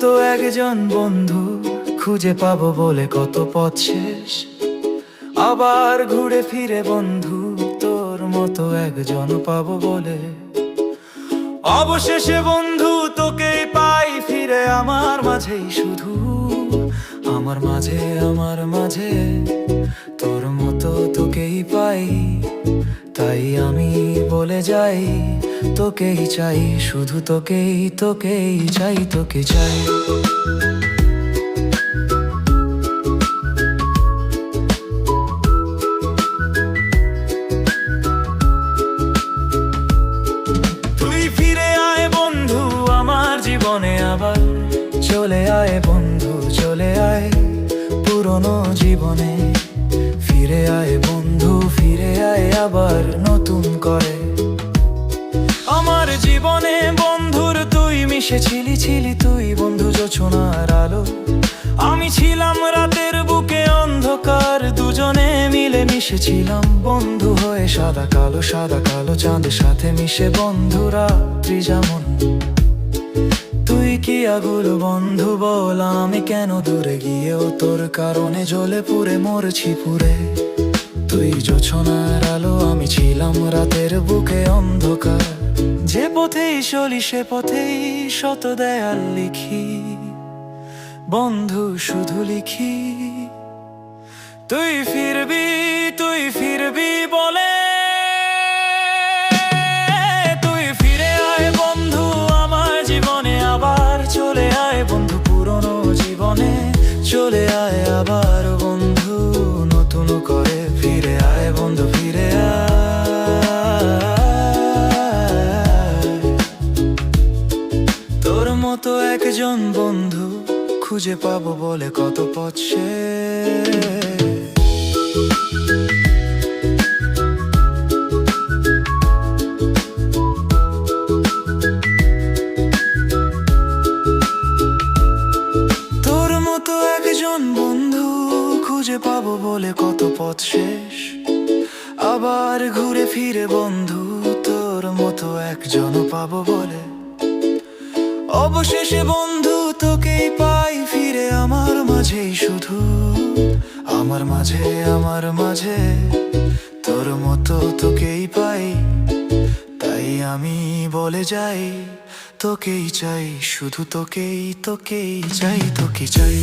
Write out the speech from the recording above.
মতো একজন বন্ধু খুঁজে পাবো বলে কত পথ শেষ, আবার ঘুরে ফিরে বন্ধু তোর মতো একজন পাবো বলে। অবশেষে বন্ধু তোকেই পাই ফিরে আমার মাঝেই, শুধু আমার মাঝে তোর মতো তোকেই পাই। তাই আমি বলে যাই তোকেই চাই, শুধু তোকেই চাই, তোকে চাই। তুই ফিরে আয় বন্ধু আমার জীবনে আবার, চলে আয় বন্ধু চলে আয় পুরনো জীবনে। ফিরে আয় বন্ধু ফিরে আয় আবার নতুন করে আমার জীবনে। বন্ধুর তুই ছিলি তুই বন্ধু জোছনার আলো, আমি ছিলাম রাতের বুকে অন্ধকার। দুজনে মিলে মিশেছিলাম বন্ধু হয়ে, সাদা কালো চাঁদের সাথে মিশে বন্ধুরা যেমন। তুই কি আগুল বন্ধু বল, আমি কেন দূরে গিয়েও তোর কারণে জ্বলে পুড়ে মরছি পুরে। তুই জোছনার আলো আমি ছিলাম রাতের বুকে অন্ধকার। যে পথেই চলি সে পথেই শত দেয়াল লিখি বন্ধু, শুধু লিখি তুই ফিরবি বলে। তুই ফিরে আয় বন্ধু আমার জীবনে আবার, চলে আয় বন্ধু পুরনো জীবনে। চলে আয় আবার বন্ধু নতুন করে, ফিরে আয় বন্ধু ফিরে আয়। তোর মতো একজন বন্ধু খুঁজে পাবো বলে কত পথ শেষ। বন্ধু খুঁজে পাবো বলে কত পথ শেষ, আবার ঘুরে ফিরে বন্ধু তোর মতো একজন পাবো বলে। অবশেষে বন্ধু তোকেই পাই ফিরে আমার মাঝেই, শুধু আমার মাঝে তোর মতো তোকেই পাই। তাই আমি বলে যাই তোকেই চাই, শুধু তোকেই চাই, তোকে চাই।